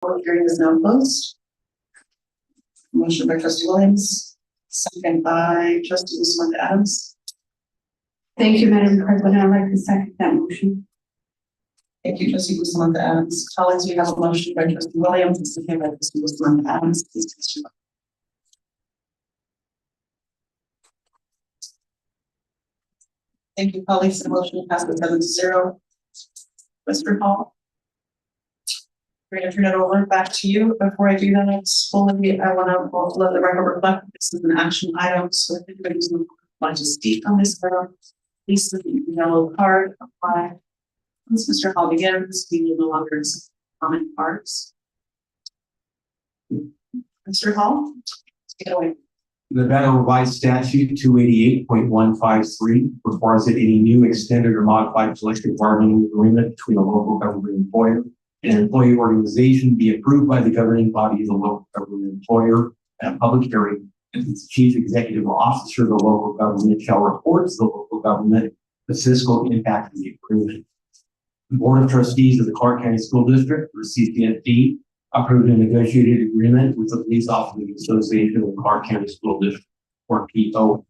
Public hearing is now closed. Motion by Trustee Williams, second by Trustee Adams. Thank you, Madam President. I'd like to second that motion. Thank you, Trustee Adams. Colleagues, we have a motion by Trustee Williams and second by Trustee Adams. Please cast your vote. Thank you, colleagues. The motion passes 7-0. Mr. Hall, we're going to turn it over back to you. Before I do that, I want to let the record reflect this is an action item. So if anybody's going to speak on this item, please submit your yellow card. Apply. Once Mr. Hall begins, we will no longer accept comment cards. Mr. Hall, take it away. The Nevada Revised Statute 288.153 requires that any new extended or modified collective bargaining agreement between a local government employer and an employee organization be approved by the governing body of the local government employer at a public hearing, and the chief executive officer of the local government shall report to the local government the fiscal impact of the agreement. The Board of Trustees of the Clark County School District, or CCSD, approved a negotiated agreement with the Police Officers Association of the Clark County School District, or PO.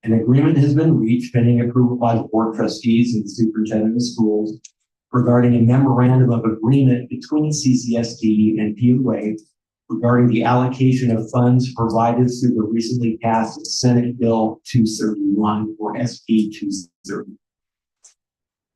An agreement has been reached pending approval by the Board of Trustees and the Superintendent of Schools regarding a memorandum of agreement between CCSD and POA regarding the allocation of funds provided through the recently passed Senate Bill 231 or SB 230.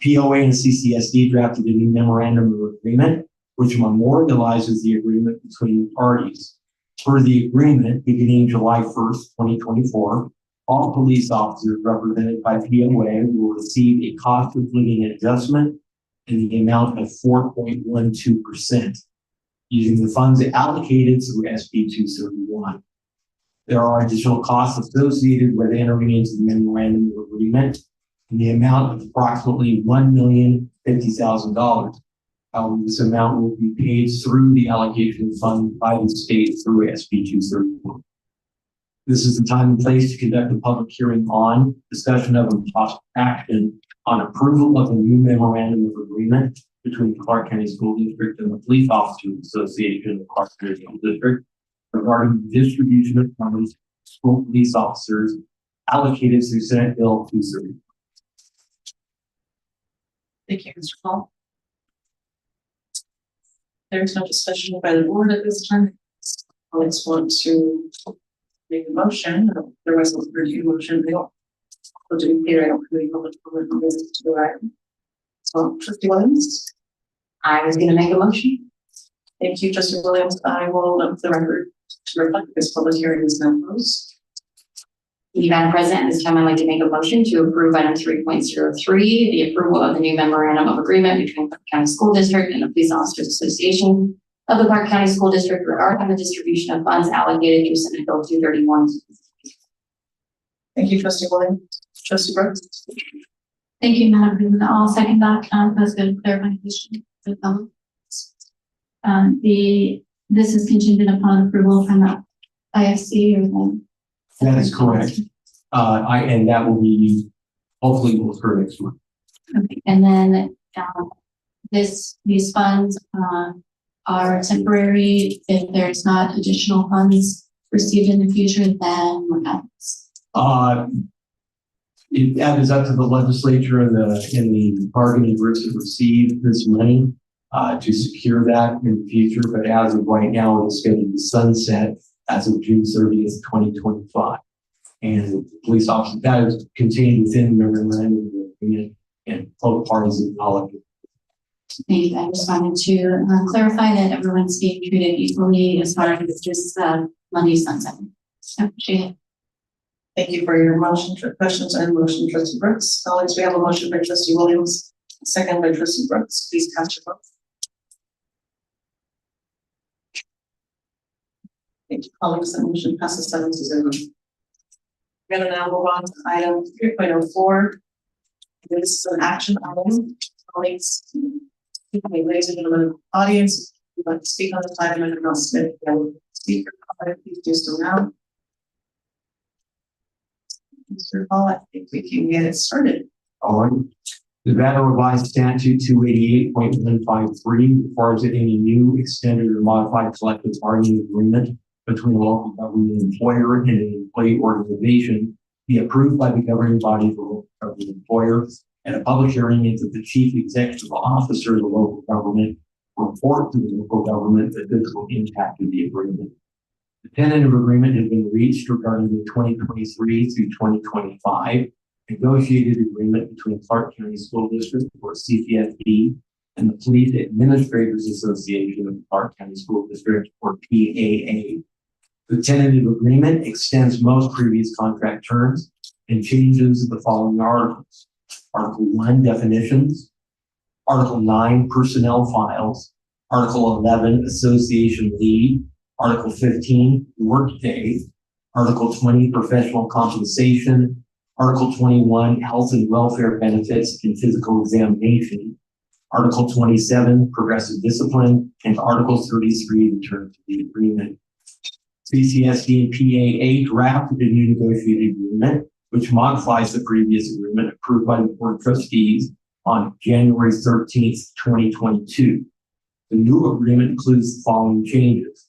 POA and CCSD drafted a new memorandum of agreement which memorializes the agreement between the parties. Per the agreement, beginning July 1st, 2024, all police officers represented by POA will receive a cost of living adjustment in the amount of 4.12%, using the funds allocated through SB 231. There are additional costs associated with entering into the memorandum of agreement in the amount of approximately $1,050,000. This amount will be paid through the allocation fund by the state through SB 231. This is the time and place to conduct a public hearing on discussion of and possible action on approval of a new memorandum of agreement between the Clark County School District and the Police Officers Association of the Clark County School District regarding the distribution of funds to school police officers allocated through Senate Bill 230. Thank you, Mr. Hall. There's no discussion by the board at this time. Colleagues want to make a motion. There was a review motion. They don't do here. I don't really know what this is to do. Right. So, Trustee Williams, I was going to make a motion. Thank you, Trustee Williams. I will note the record to reflect this public hearing is now closed. Madam President, at this time I'd like to make a motion to approve item 3.03, the approval of the new memorandum of agreement between Clark County School District and the Police Officers Association of the Clark County School District regarding the distribution of funds allocated through Senate Bill 231. Thank you, Trustee Williams. Trustee Brooks. Thank you, Madam President. I'll second that. That's good clarification. This is contingent upon approval from the IFC or the. That is correct. And that will be hopefully will occur next month. Okay, and then these funds are temporary. If there's not additional funds received in the future, then what happens? That is up to the legislature and the bargaining groups to receive this money to secure that in the future. But as of right now, it is scheduled to sunset as of June 30th, 2025. And police officers, that is contained within the memorandum of agreement and both parties acknowledge it. Thank you. I just wanted to clarify that everyone's being treated equally as far as just Monday sunset. Appreciate it. Thank you for your motion, questions, and motion, Trustee Brooks. Colleagues, we have a motion by Trustee Williams, second by Trustee Brooks. Please cast your vote. Thank you, colleagues. The motion passes 7-0. We're going to now move on to item 3.04. This is an action item. Colleagues, ladies and gentlemen of the audience, if you'd like to speak on this item and not submit a speaker, please do so now. Mr. Hall, I think we can get it started. All right. Nevada revised statute 288.153 requires that any new, extended, or modified collective bargaining agreement between a local government employer and an employee organization be approved by the governing body of the local government employer, and a public hearing is that the chief executive officer of the local government report to the local government the physical impact of the agreement. The tentative agreement has been reached regarding the 2023 through 2025 negotiated agreement between Clark County School District, or CCSD, and the Police Administrators Association of Clark County School District, or PAA. The tentative agreement extends most previous contract terms and changes the following articles. Article 1, definitions. Article 9, personnel files. Article 11, association lead. Article 15, workday. Article 20, professional compensation. Article 21, health and welfare benefits and physical examination. Article 27, progressive discipline. And Article 33, the terms of the agreement. CCSD and PAA drafted a new negotiated agreement, which modifies the previous agreement approved by the Board of Trustees on January 13th, 2022. The new agreement includes the following changes.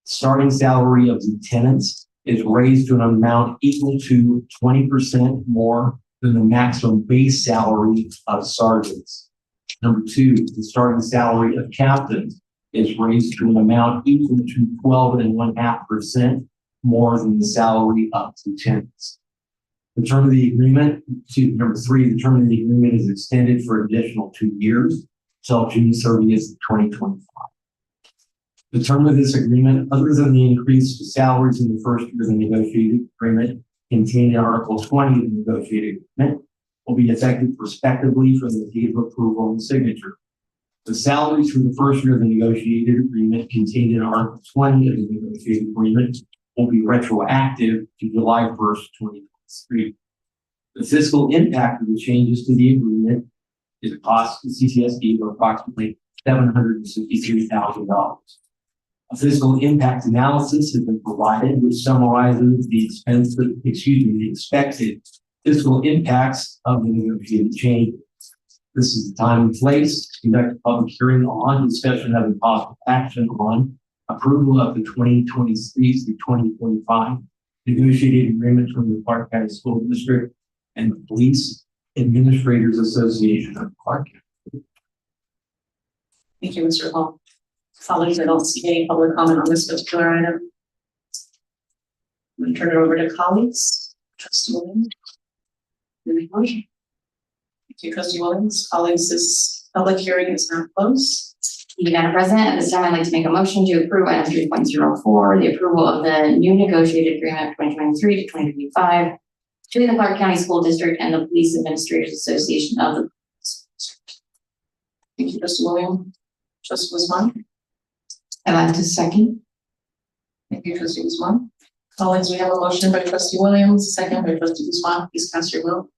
Starting salary of lieutenants is raised to an amount equal to 20% more than the maximum base salary of sergeants. Number 2, the starting salary of captains is raised to an amount equal to 12.5% more than the salary of lieutenants. The term of the agreement, number 3, the term of the agreement is extended for an additional 2 years till June 30th, 2025. The term of this agreement, other than the increase to salaries in the first year of the negotiated agreement contained in Article 20 of the negotiated agreement, will be effective prospectively from the date of approval and signature. The salaries for the first year of the negotiated agreement contained in Article 20 of the negotiated agreement will be retroactive to July 1st, 2023. The fiscal impact of the changes to the agreement is a cost to CCSD of approximately $763,000. A fiscal impact analysis has been provided, which summarizes the expected fiscal impacts of the negotiated changes. This is the time and place to conduct a public hearing on discussion of possible action on approval of the 2023 through 2025 negotiated agreement between the Clark County School District and the Police Administrators Association of Clark County. Thank you, Mr. Hall. Colleagues, I don't see any public comment on this particular item. I'm going to turn it over to colleagues. Trustee Williams. Thank you, Trustee Williams. Colleagues, this public hearing is now closed. Madam President, at this time, I'd like to make a motion to approve item 3.04, the approval of the new negotiated agreement 2023 to 2025 between the Clark County School District and the Police Administrators Association of the Police District. Thank you, Trustee Williams. Trustee Guzman. I'd like to second. Thank you, Trustee Guzman. Colleagues, we have a motion by Trustee Williams, second by Trustee Guzman. Please cast your vote.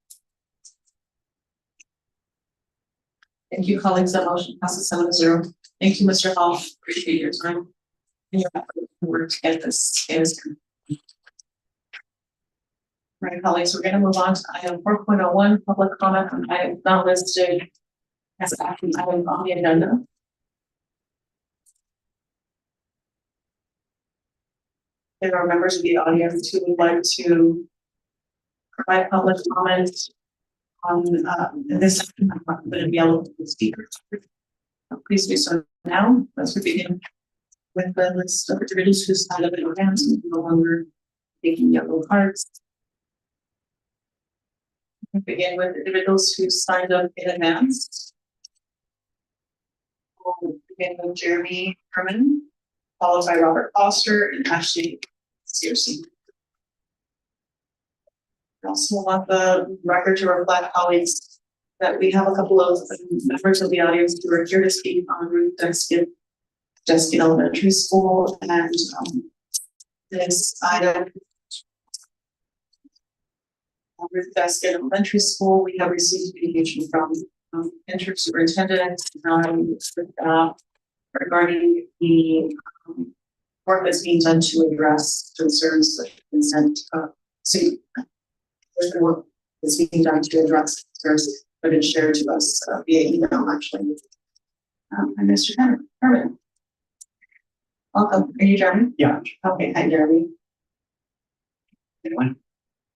Thank you, colleagues. That motion passes 7-0. Thank you, Mr. Hall. Appreciate your time and your effort and work to get this case. All right, colleagues, we're going to move on to item 4.01, public comment on items not listed as action items on the agenda. There are members of the audience who would like to provide public comment on this section. I'm not going to be able to speak. Please do so now. Let's begin with the list of individuals who signed up in advance and no longer taking yellow cards. We begin with individuals who signed up in advance. We'll begin with Jeremy Herman, followed by Robert Foster and Ashley Searcy. I also want the record to reflect, colleagues, that we have a couple of members of the audience who are here to speak on Ruth Deskin Elementary School, and this item, Ruth Deskin Elementary School, we have received communication from interim superintendent regarding the work that's being done to address concerns that have been sent. Work that's being done to address concerns been shared to us via email, actually. And Mr. Herman. Welcome. Are you Jeremy? Yeah. Okay, hi, Jeremy. Anyone?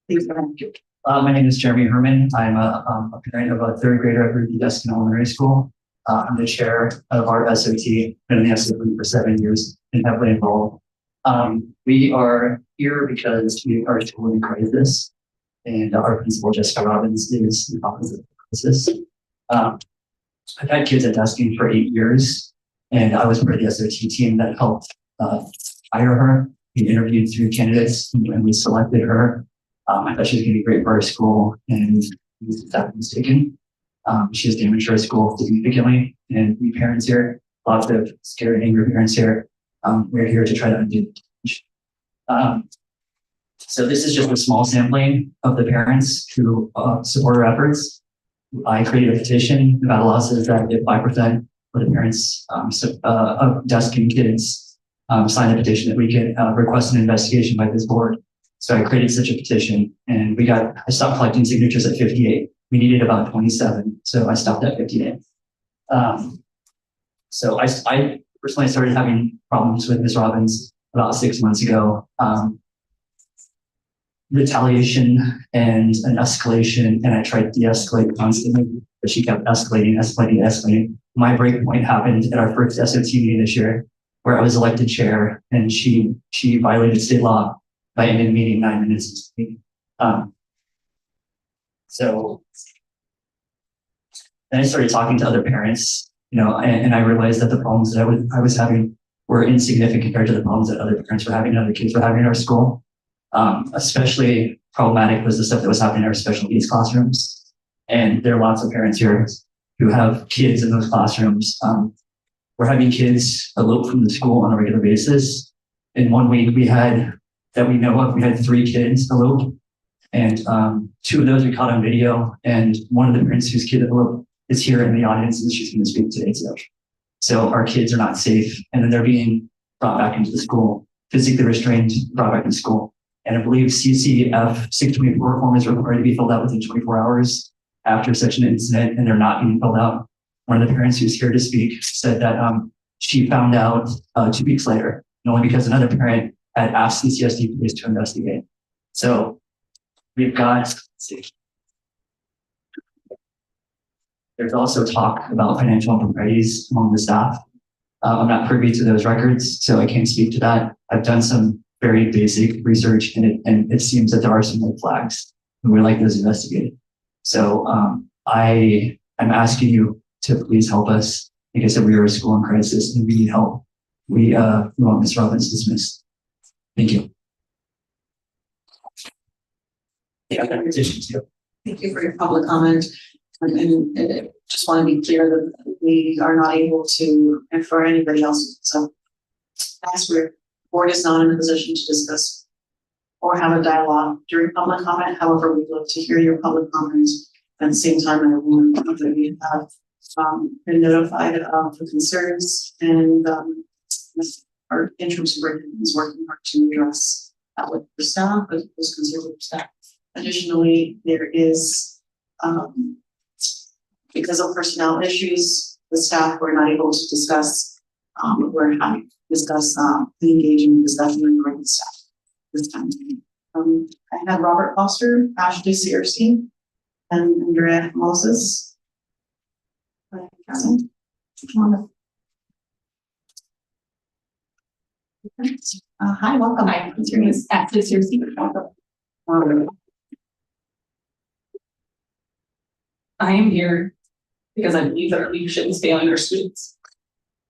Please go ahead. My name is Jeremy Herman. I'm a parent of a third grader at Ruby Deskin Elementary School. I'm the chair of our SOT, been in the SOT for 7 years and heavily involved. We are here because we are still in crisis, and our principal, Jessica Robbins, is the opposite of crisis. I've had kids at Deskin for 8 years, and I was part of the SOT team that helped hire her. We interviewed 3 candidates and we selected her. I thought she was going to be great for our school, and that was taken. She has damaged our school significantly, and we parents here, lots of scared and angry parents here, we're here to try to undo the damage. So this is just a small sampling of the parents who support our efforts. I created a petition. Nevada law says that if 5% of the parents of Deskin kids sign a petition, that we can request an investigation by this board. So I created such a petition, and I stopped collecting signatures at 58. We needed about 27, so I stopped at 58. So I personally started having problems with Ms. Robbins about 6 months ago. Retaliation and an escalation, and I tried to de-escalate constantly, but she kept escalating. My break point happened at our first SOT meeting this year, where I was elected chair, and she violated state law by ending the meeting 9 minutes into the meeting. So then I started talking to other parents, and I realized that the problems that I was having were insignificant compared to the problems that other parents were having, other kids were having in our school. Especially problematic was the stuff that was happening in our special needs classrooms. And there are lots of parents here who have kids in those classrooms. We're having kids elope from the school on a regular basis. In 1 week, we had 3 kids elope, and 2 of those we caught on video, and one of the parents whose kid eloped is here in the audience, and she's going to speak today too. So our kids are not safe, and then they're being brought back into the school, physically restrained, brought back into school. And I believe CCF 624 form is required to be filled out within 24 hours after such an incident, and they're not being filled out. One of the parents who's here to speak said that she found out 2 weeks later, and only because another parent had asked CCSD police to investigate. So we've got, let's see. There's also talk about financial improprieties among the staff. I'm not privy to those records, so I can't speak to that. I've done some very basic research, and it seems that there are some red flags, and we'd like those investigated. So I'm asking you to please help us. Like I said, we are a school in crisis, and we need help. We want Ms. Robbins dismissed. Thank you. Yeah, petition too. Thank you for your public comment. And just want to be clear that we are not able to, and for anybody else. So that's where the board is not in a position to discuss or have a dialogue during public comment. However, we'd love to hear your public comments. At the same time, I want to know that we have been notified of the concerns, and our interim superintendent is working hard to address that with the staff, as those concerns with staff. Additionally, there is, because of personnel issues, the staff were not able to discuss, we're having to discuss engaging discussion with the staff this time. I had Robert Foster, Ashley CRC, and Andrea Moses. Hi, welcome. My name is Ashley CRC. I am here because I believe that our leadership is failing our students.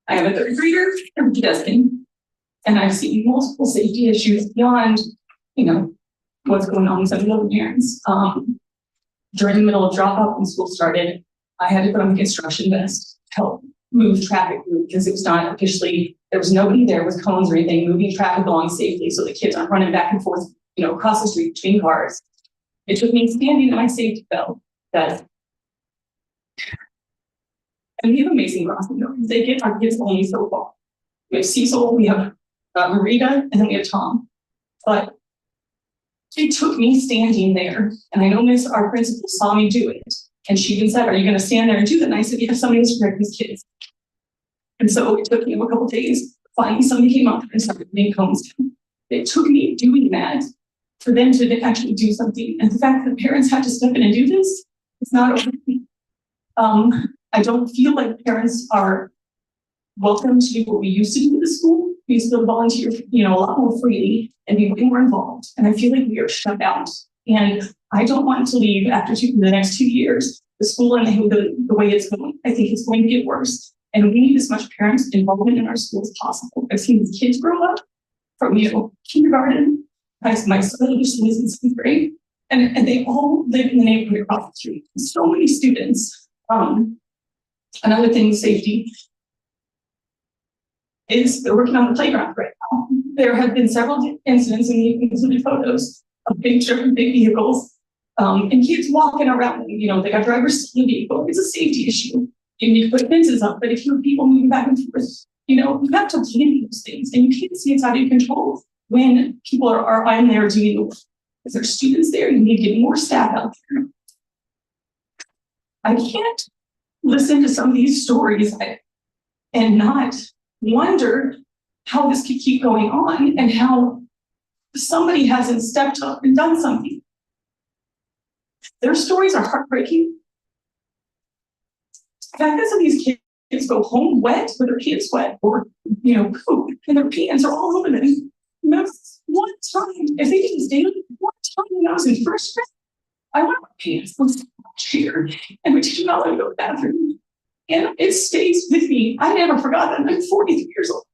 I have a third grader from Deskin, and I've seen multiple safety issues beyond, what's going on with some of the other parents. During the middle of drop off when school started, I had to put on a construction vest to help move traffic because it was not officially, there was nobody there with cones or anything moving traffic along safely so the kids aren't running back and forth, across the street between cars. It took me standing in my safety belt that, and we have amazing crossing guards. They get our kids only so far. We have Cecil, we have Marita, and then we have Tom. But it took me standing there, and I know our principal saw me do it, And she even said, are you going to stand there and do that? And I said, yeah, somebody has to correct these kids. And so it took me a couple of days. Finally, somebody came up and started putting cones down. It took me doing that for them to actually do something. And the fact that parents had to step in and do this, it's not okay. I don't feel like parents are welcome to do what we used to do with the school. We used to volunteer, a lot more freely and be way more involved. And I feel like we are shut out. And I don't want to leave after the next 2 years, the school and the way it's going. I think it's going to get worse. And we need as much parents involvement in our school as possible. I've seen these kids grow up from, kindergarten. My son used to in 7th grade, and they all live in the neighborhood across the street. So many students. Another thing, safety, is they're working on the playground right now. There have been several incidents, and you included photos of big vehicles, and kids walking around. They got drivers in the vehicle. It's a safety issue. You need to put fences up, but if you have people moving back and forth, you have to plan those things, and you can't see it's out of your control when people are in there doing the work. If there's students there, you need to get more staff out there. I can't listen to some of these stories and not wonder how this could keep going on and how somebody hasn't stepped up and done something. Their stories are heartbreaking. The fact that some of these kids go home wet with their pants wet or, poop and their pants are all over them. One time, if they didn't stay one time when I was in first grade, I went my pants was chair and my teacher not let me go to the bathroom. And it stays with me. I never forgot that. I'm 43 years old.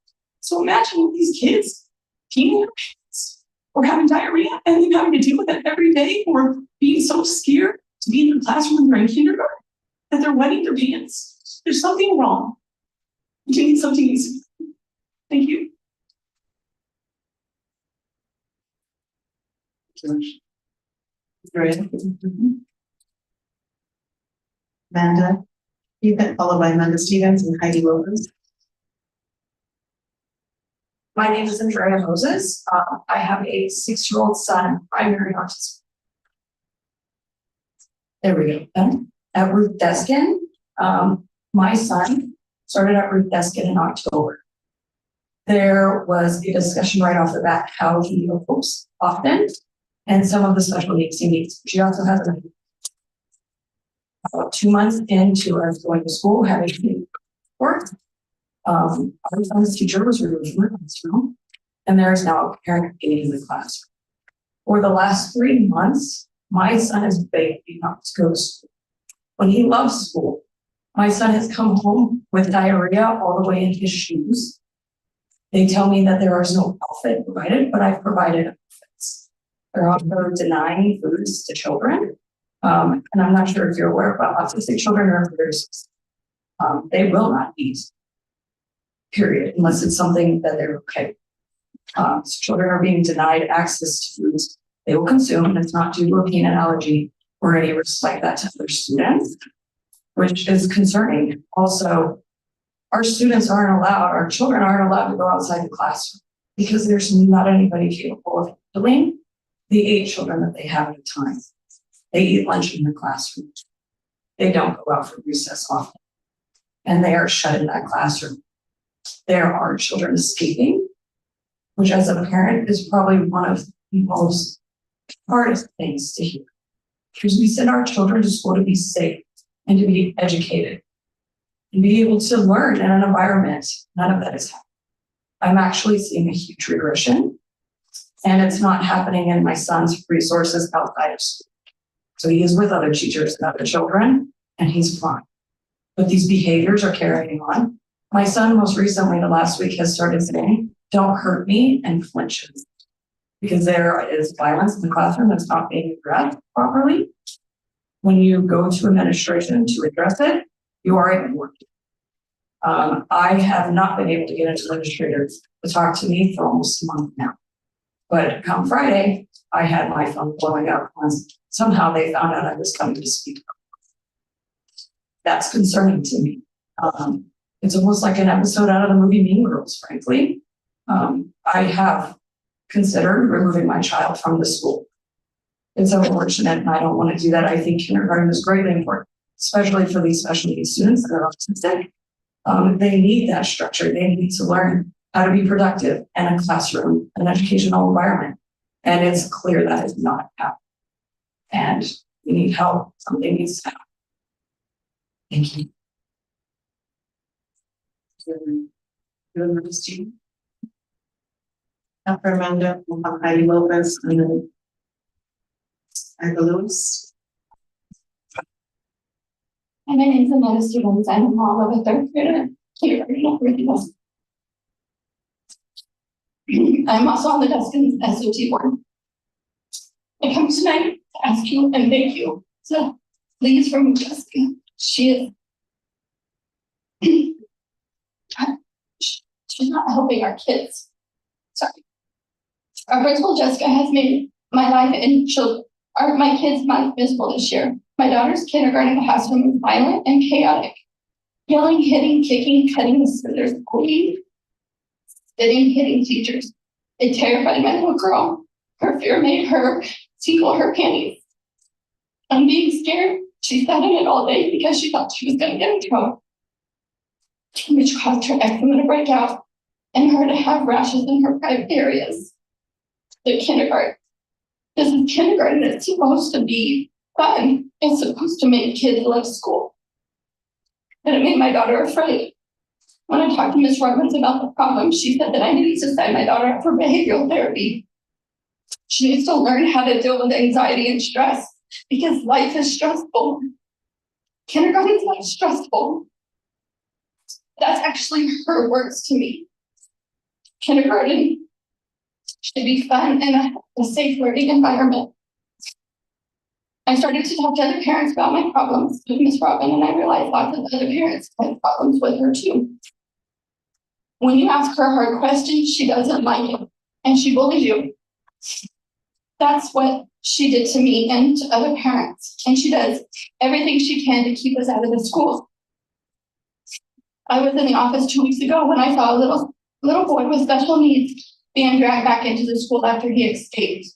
So imagine these kids peeing their pants or having diarrhea and then having to deal with it every day or being so scared to be in the classroom when they're in kindergarten that they're wetting their pants. There's something wrong. You need something easy. Thank you. Great. Amanda, you've been followed by Amanda Stevens and Heidi Lopez. My name is Andrea Moses. I have a 6-year-old son, primary autism. There we go. At Ruth Deskin, my son started at Ruth Deskin in October. There was a discussion right off the bat how he overlooks often and some of the special needs he needs. She also has about 2 months into us going to school, having work. Our son's teacher was removed from the classroom, and there is now a parent in the classroom. For the last 3 months, my son has begged me not to go to school. When he loves school, my son has come home with diarrhea all the way in his shoes. They tell me that there is no outfit provided, but I've provided outfits. They're also denying foods to children. And I'm not sure if you're aware, but autistic children are very they will not eat, period, unless it's something that they're okay. So children are being denied access to foods they will consume, and it's not due to a peanut allergy or any risk like that to other students, which is concerning. Also, our students aren't allowed, our children aren't allowed to go outside the classroom because there's not anybody capable of handling the 8 children that they have at a time. They eat lunch in the classroom. They don't go out for recess often, and they are shut in that classroom. There are children escaping, which as a parent is probably one of the most hardest things to hear. Because we send our children to school to be safe and to be educated and be able to learn in an environment. None of that is happening. I'm actually seeing a huge regression, and it's not happening in my son's resources outside of school. So he is with other teachers and other children, and he's fine. But these behaviors are carrying on. My son most recently, the last week, has started saying, "Don't hurt me," and flinches. Because there is violence in the classroom that's not being addressed properly. When you go to administration to address it, you are ignored. I have not been able to get into administrators to talk to me for almost a month now. But come Friday, I had my phone blowing up once somehow they found out I was coming to speak. That's concerning to me. It's almost like an episode out of the movie Mean Girls, frankly. I have considered removing my child from the school. It's unfortunate, and I don't want to do that. I think kindergarten is greatly important. especially for these special needs students that are autistic. They need that structure. They need to learn how to be productive in a classroom, an educational environment. And it's clear that is not happening. And we need help. Something needs to happen. Thank you. After Amanda, we'll have Heidi Lopez and then Ida Lewis. My name is Amanda Stevens. I'm a mom of a third grader. I'm also on the Dustin SOT board. I come tonight to ask you and thank you. So please remove Jessica. She is she's not helping our kids. Sorry. Our principal Jessica has made my life and my kids' life miserable this year. My daughter's kindergarten classroom is violent and chaotic. Yelling, hitting, kicking, cutting the scissors, bullying, spitting, hitting teachers. It terrified my little girl. Her fear made her tinkle her panties. I'm being scared. She sat in it all day because she thought she was going to get in trouble, which caused her eczema to break out and her to have rashes in her private areas. The kindergarten. This is kindergarten. It's supposed to be fun. It's supposed to make kids love school. But it made my daughter afraid. When I talked to Ms. Robbins about the problem, she said that I needed to sign my daughter up for behavioral therapy. She needs to learn how to deal with anxiety and stress because life is stressful. Kindergarten is not stressful. That's actually her words to me. Kindergarten should be fun and a safe learning environment. I started to talk to other parents about my problems with Ms. Robin, and I realized lots of other parents had problems with her too. When you ask her a hard question, she doesn't like it, and she bullies you. That's what she did to me and to other parents, and she does everything she can to keep us out of the school. I was in the office 2 weeks ago when I saw a little boy with special needs being dragged back into the school after he escaped.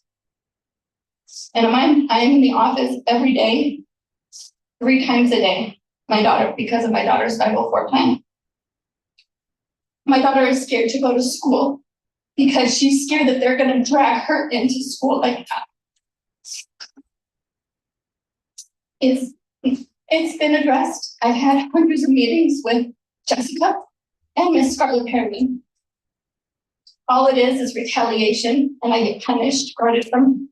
And I'm in the office every day, 3 times a day. Because of my daughter's 504 plan. My daughter is scared to go to school because she's scared that they're going to drag her into school like that. It's been addressed. I've had hundreds of meetings with Jessica and Miss Scarlett Perry. All it is retaliation, and I get punished, guarded from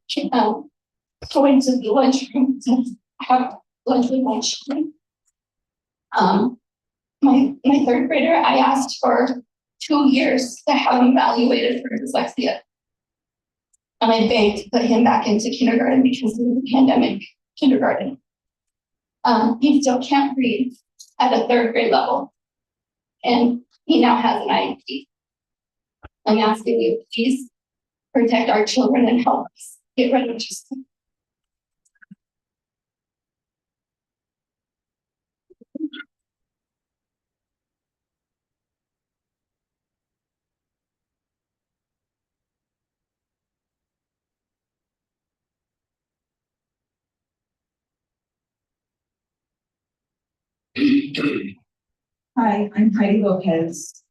going to the lunchroom to have lunch with my children. My 3rd grader, I asked for 2 years to have him evaluated for dyslexia. And I begged to put him back into kindergarten because of the pandemic kindergarten. He still can't read at a 3rd grade level. And he now has an IEP. I'm asking you, please protect our children and help us get rid of Justin. Hi, I'm Heidi Lopez,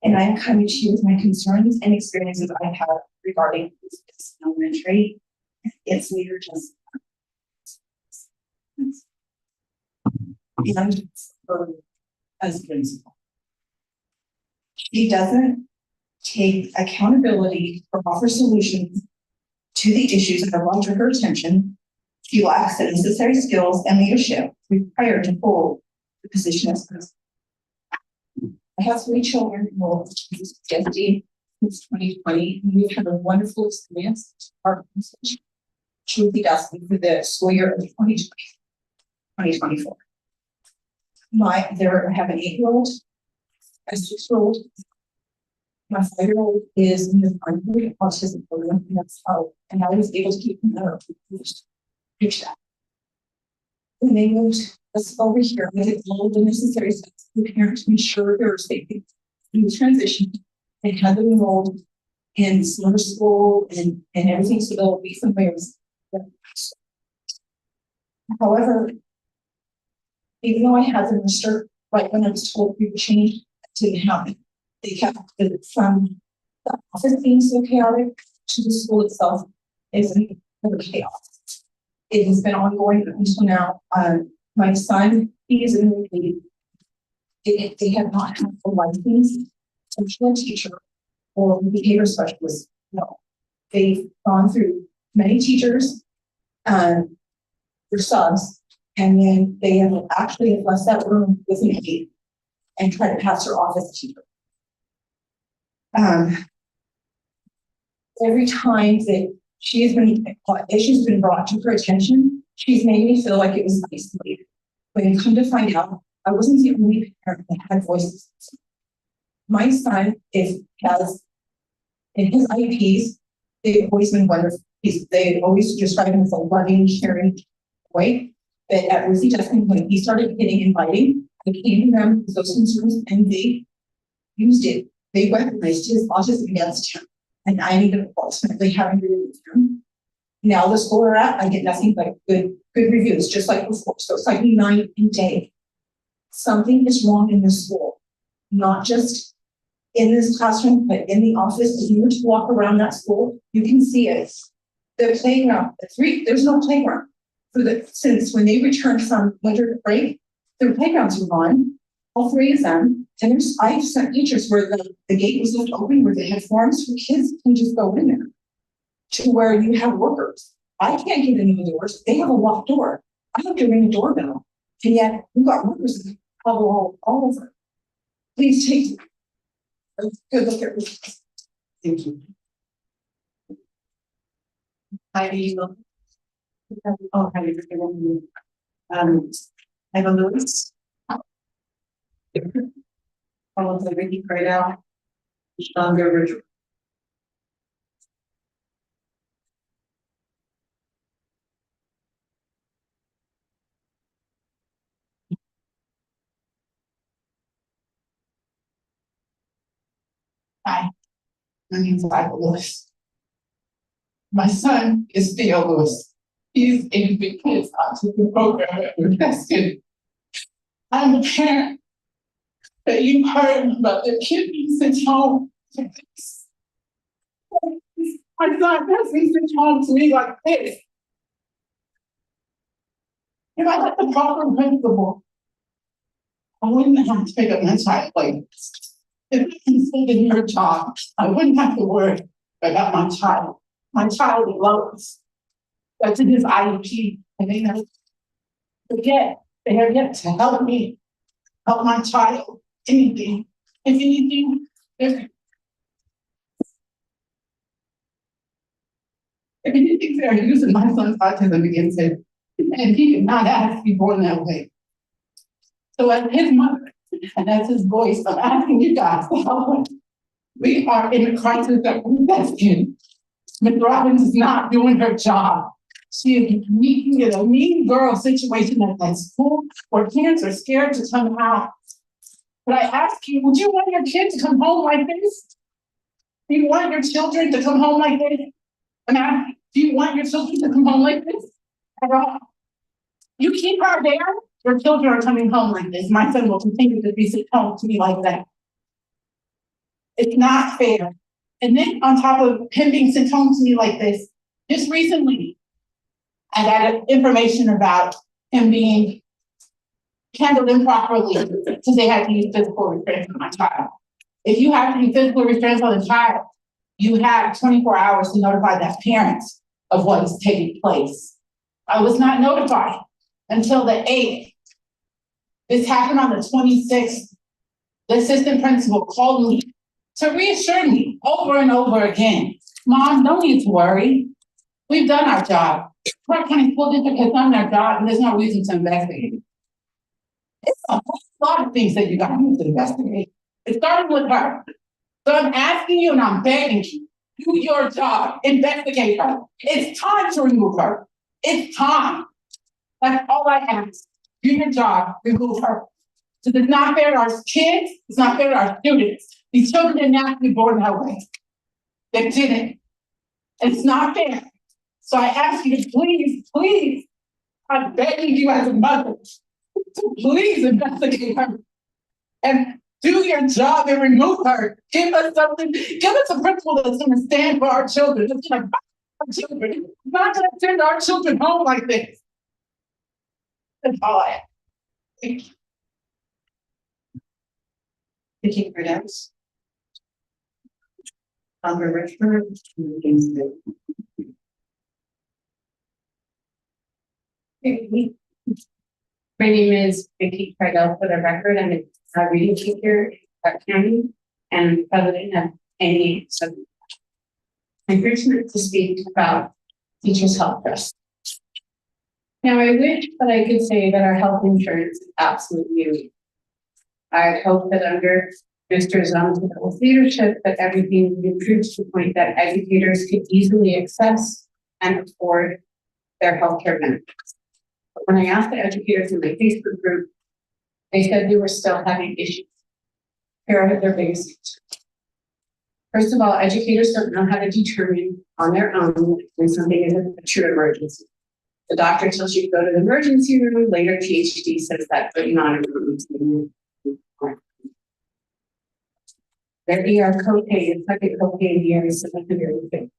and I'm coming to you with my concerns and experiences I've had regarding this elementary. It's weird, just and as principal. She doesn't take accountability or offer solutions to the issues that are brought to her attention. She lacks the necessary skills and leadership required to hold the position as principal. I have 3 children enrolled in CCSD since 2020, and we've had a wonderful experience. Our organization truly does for the school year of 2024. I have an 8-year-old, a 6-year-old. My 5-year-old is in the primary autism program, and that's how, and I was able to keep him there. Reach that. When they moved us over here, we did all the necessary steps for the parents to ensure their safety in the transition. They had them enrolled in summer school and everything, so they'll be familiar with that. However, Even though I had them registered right when I was told we would change, it didn't happen. They kept it from the office being so chaotic to the school itself isn't chaos. It has been ongoing until now. My son, he is in the they have not had a licensed social teacher or behavior specialist. No, they've gone through many teachers, their subs, and then they have actually left that room with an aide and tried to pass her off as a teacher. Every time that issues been brought to her attention, she's made me feel like it was isolated. When you come to find out, I wasn't the only parent that had voices. My son has in his IEPs, they've always been wonderful. They always describe him as a loving, caring boy. But at Rosie Justin, when he started getting inviting, I came to them with those concerns and they used it. They weaponized his autism against him. And I ended up ultimately having to remove him. Now the school we're at, I get nothing but good reviews, just like before. So it's like night and day. Something is wrong in this school, not just in this classroom, but in the office. If you were to walk around that school, you can see it. The playground, there's no playground. Since when they returned from winter break, their playgrounds were gone. All three of them. And I've sent pictures where the gate was left open, where they had forms for kids to just go in there. To where you have workers. I can't get into the doors. They have a locked door. I have to ring the doorbell. And yet we've got workers all over. Please take a good look at this. Thank you. Heidi, oh, Heidi, Eva Lewis. Followed by Ricky Cradell, Sean Gerber. Hi, my name is Eva Lewis. My son is Theo Lewis. He's in the Big Kids Autism Program at Trustees. I'm a parent that you heard about the kid being sent home. My son has been sent home to me like this. If I had the proper principal, I wouldn't have to pick up my child like this. If I considered your job, I wouldn't have to worry about my child. My child loves. That's in his IEP, and they have yet to help me, help my child, anything. If anything, they're using my son's autism against him, and he did not ask to be born that way. So as his mother, and as his voice, I'm asking you guys to help us. We are in a crisis that we're investing. Ms. Robbins is not doing her job. She is making it a mean girl situation at that school where parents are scared to come out. But I ask you, would you want your kid to come home like this? Do you want your children to come home like this? I'm asking, do you want your children to come home like this at all? You keep her there, your children are coming home like this. My son will continue to be sent home to me like that. It's not fair. And then on top of him being sent home to me like this, just recently, I got information about him being handled improperly because they had to use physical restraints on my child. If you have to use physical restraints on a child, you have 24 hours to notify that parent of what is taking place. I was not notified until the 8th. This happened on the 26th. The assistant principal called me to reassure me over and over again, Mom, don't need to worry. We've done our job. Clark County School District has done their job and there's no reason to investigate. It's a whole lot of things that you guys need to investigate. It started with her. So I'm asking you and I'm begging you, do your job, investigate her. It's time to remove her. It's time. That's all I ask. Do your job, remove her. So it's not fair to our kids, it's not fair to our students. These children didn't have to be born that way. They didn't. It's not fair. So I ask you to please, please, I'm begging you as a mother, So please investigate her. And do your job and remove her. Give us something, give us a principal that's gonna stand for our children, that's gonna fight for our children, not gonna send our children home like this. That's all I have. Thank you. Vicky Prudence. Sandra Richford. My name is Vicky Cardell for the record. I'm a reading teacher in Clark County and president of any. So I'm here tonight to speak about Teachers Health Trust. Now, I wish that I could say that our health insurance is absolutely unique. I hope that under Mr. Zum's leadership, that everything improves to the point that educators could easily access and afford their healthcare benefits. But when I asked the educators in my Facebook group, they said they were still having issues. Here are their biggest issues. First of all, educators don't know how to determine on their own when something is a true emergency. The doctor tells you to go to the emergency room, later PhD says that, but not an emergency room. Their ER copay, the second copay in the year is $750.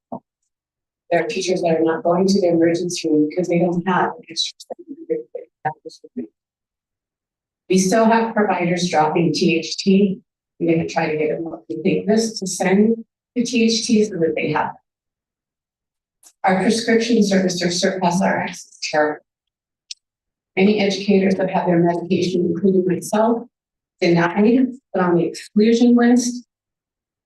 There are teachers that are not going to the emergency room because they don't have an extra $750. We still have providers dropping THT. We're going to try to get them what we think this to send the THT so that they have it. Our prescription service or surpass RX is terrible. Many educators that have their medication, including myself, denied, put on the exclusion list.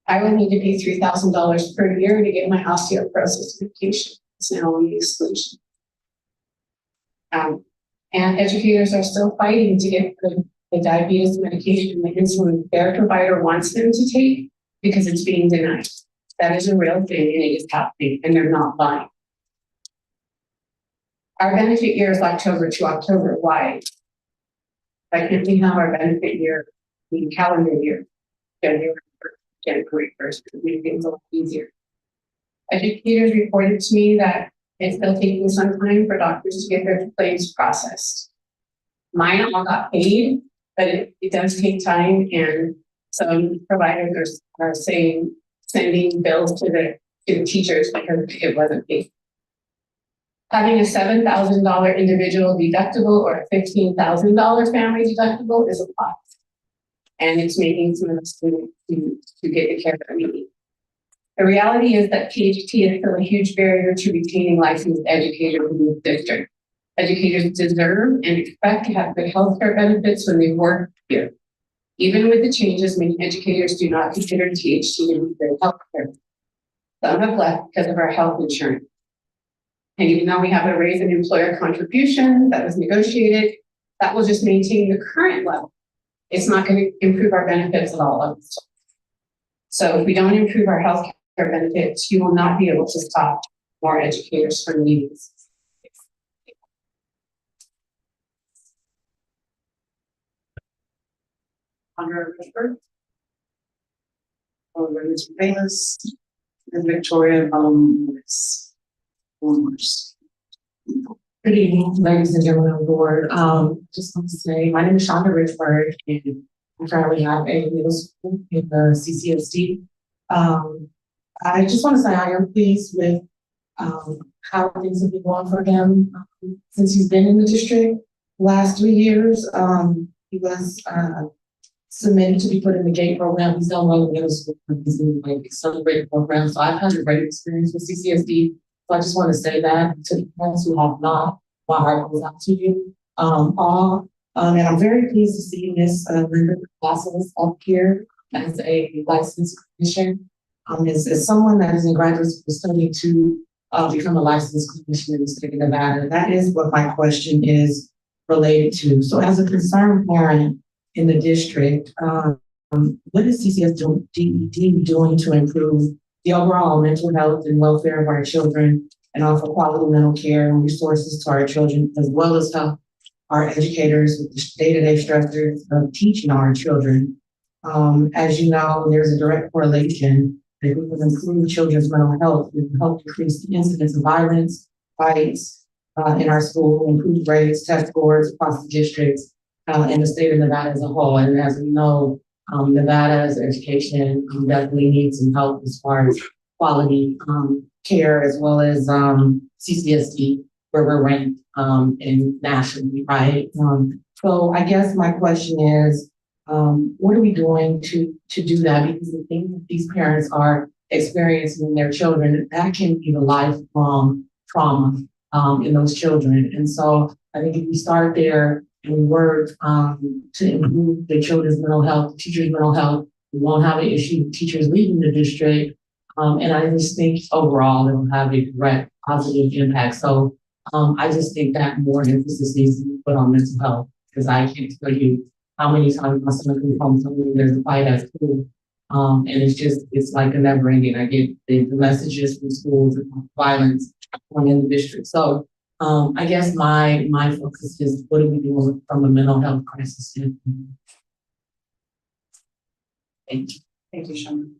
I will need to pay $3,000 per year to get my osteoporosis medication. It's now on the exclusion. And educators are still fighting to get the diabetes medication, the insulin their provider wants them to take because it's being denied. That is a real thing and it is happening and they're not buying. Our benefit year is October to October. Why? Why can't we have our benefit year, the calendar year, January 1st, to make things a lot easier? Educators reported to me that it's still taking some time for doctors to get their claims processed. Mine all got paid, but it does take time, and some providers are saying sending bills to the teachers because it wasn't paid. Having a $7,000 individual deductible or a $15,000 family deductible is a lot. And it's making some of us to get the care that we need. The reality is that THT is still a huge barrier to retaining licensed educators in the district. Educators deserve and expect to have good healthcare benefits when they work here. Even with the changes, many educators do not consider THT to be good healthcare. Some have left because of our health insurance. And even though we have a raise in employer contribution that was negotiated, that will just maintain the current level. It's not going to improve our benefits at all. So if we don't improve our health care benefits, you will not be able to stop more educators from leaving. Sandra Richford. Richard Bayless. And Victoria Lewis. Good evening, ladies and gentlemen of the board. Just want to say, my name is Shonda Richford, and I currently have a middle school in the CCSD. I just want to say I am pleased with how things have been going for him since he's been in the district. Last 3 years, he was submitted to be put in the GATE program. He's done well in middle school. He's in like accelerated program. So I've had a great experience with CCSD. So I just want to say that to the parents who have not, my heart goes out to you all. And I'm very pleased to see Miss Linda Classes up here as a licensed clinician. As someone that is in graduate school studying to become a licensed clinician in the state of Nevada. That is what my question is related to. So as a concerned parent in the district, what is CCSD doing to improve the overall mental health and welfare of our children and offer quality mental care and resources to our children, as well as help our educators with the day-to-day stressors of teaching our children? As you know, there's a direct correlation that we can improve children's mental health. We can help decrease the incidence of violence, fights in our school, improve grades, test scores across the districts, in the state of Nevada as a whole. And as we know, Nevada's education definitely needs some help as far as quality care, as well as CCSD, where we're ranked in nationally, right? So I guess my question is, what are we doing to do that? Because the things that these parents are experiencing in their children, that can be the lifelong trauma in those children. And so I think if we start there and we work to improve the children's mental health, teachers' mental health, we won't have an issue with teachers leaving the district. And I just think overall it will have a direct positive impact. So I just think that more emphasis needs to be put on mental health, because I can't tell you how many times my son comes home telling me there's a fight at school. And it's like a never ending. I get the messages from schools about violence in the district. So I guess my focus is, what are we doing from a mental health crisis standpoint? Thank you. Thank you, Sean.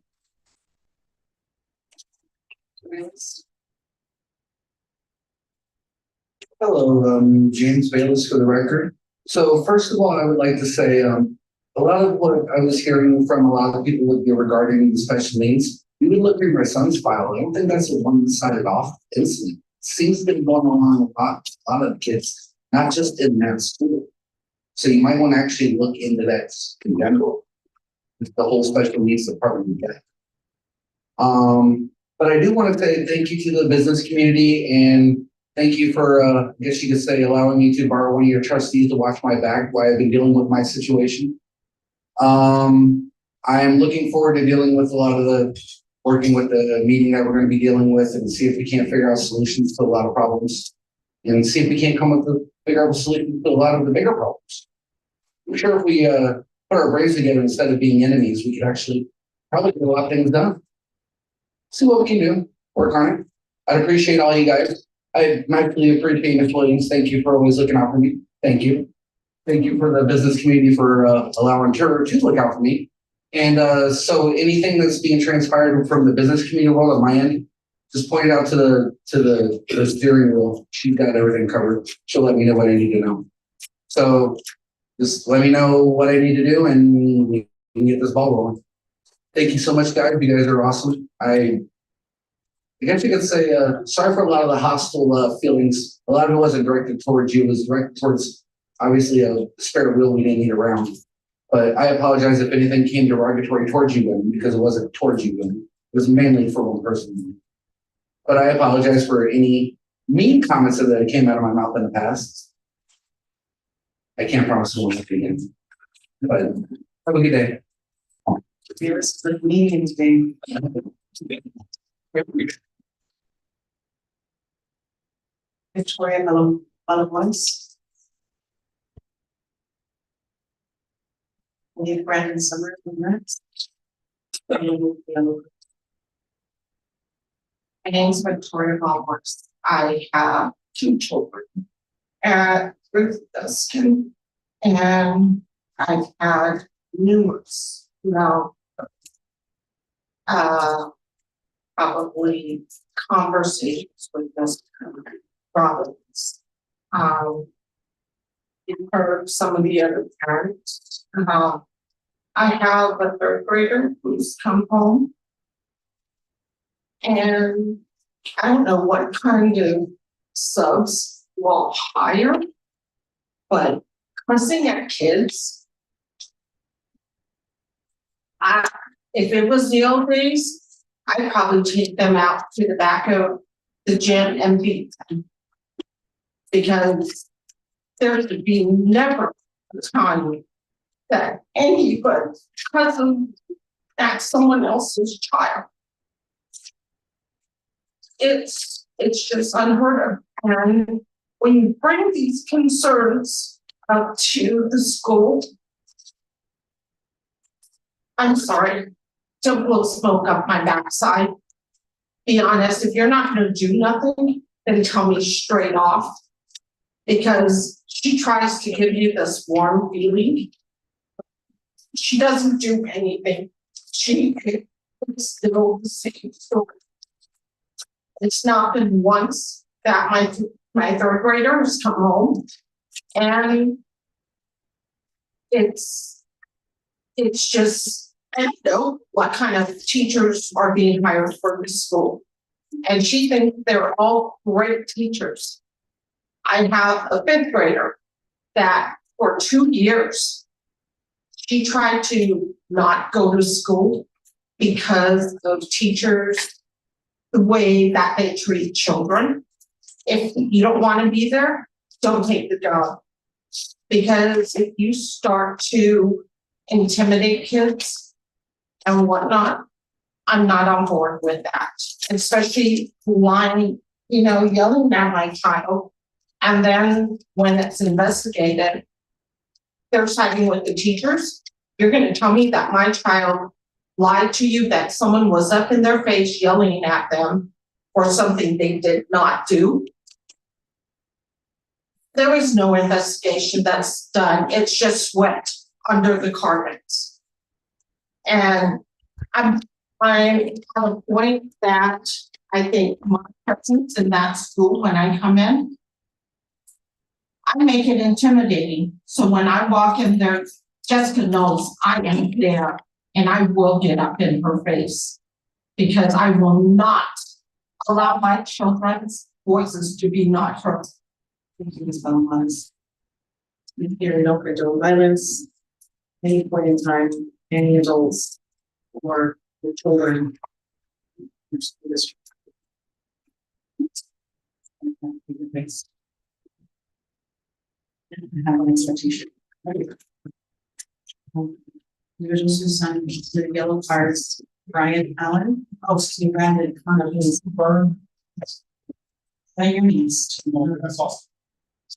Hello, James Bayless for the record. So first of all, I would like to say a lot of what I was hearing from a lot of people with you regarding the special needs, you would look through my son's file. I don't think that's a one-sided off incident. It seems to be going on a lot of kids, not just in that school. So you might want to actually look into that in general, with the whole special needs department you get. But I do want to say thank you to the business community, and thank you for, I guess you could say, allowing me to borrow one of your trustees to watch my back while I've been dealing with my situation. I am looking forward to dealing with working with the meeting that we're going to be dealing with, and see if we can't figure out solutions to a lot of problems, and see if we can't figure out a solution to a lot of the bigger problems. I'm sure if we put our brains together instead of being enemies, we could actually probably get a lot of things done. See what we can do, work on it. I'd appreciate all you guys. I massively appreciate Ms. Williams. Thank you for always looking out for me. Thank you. Thank you for the business community for allowing her to look out for me. And so anything that's being transpired from the business community world on my end, just point it out to the steering wheel. She's got everything covered. She'll let me know what I need to know. So just let me know what I need to do, and we can get this ball rolling. Thank you so much, guys. You guys are awesome. I guess you could say, sorry for a lot of the hostile feelings. A lot of it wasn't directed towards you. It was directed towards, obviously, a spare wheel we didn't need around. But I apologize if anything came derogatory towards you, women, because it wasn't towards you, women. It was mainly for one person. But I apologize for any mean comments that came out of my mouth in the past. I can't promise it won't happen again. But have a good day. Here's the meetings being. Victoria Melon-Voice. Need Brandon Summer next. My name is Victoria Melon-Voice. I have 2 children at Ruth Dustin, and I've had numerous, probably conversations with this province. You've heard some of the other parents. I have a 3rd grader who's come home, and I don't know what kind of subs will hire, but cussing at kids, if it was the old days, I'd probably take them out to the back of the gym and beat them. Because there should be never a time that anybody cousin at someone else's child. It's just unheard of. And when you bring these concerns up to the school, I'm sorry, don't blow smoke up my backside. Be honest, if you're not going to do nothing, then tell me straight off. Because she tries to give you this warm feeling. She doesn't do anything. She is still the same story. It's not been once that my 3rd grader has come home and it's just, I don't know what kind of teachers are being hired for this school. And she thinks they're all great teachers. I have a fifth grader that for 2 years, she tried to not go to school because of teachers, the way that they treat children. If you don't want to be there, don't take the job. Because if you start to intimidate kids and whatnot, I'm not on board with that. Especially lying, yelling at my child. And then when it's investigated, they're siding with the teachers. You're going to tell me that my child lied to you, that someone was up in their face yelling at them for something they did not do? There is no investigation that's done. It's just swept under the carpets. And I'm at a point that I think my presence in that school when I come in, I make it intimidating. So when I walk in there, Jessica knows I am there and I will get up in her face because I will not allow my children's voices to be not heard. Thank you, Ms. Belmont. Here, no parental violence, any point in time, any adults or the children. Have an expectation. Individuals on the yellow cards, Brian Allen, Brandon Connor, his burn. By your needs. That's all.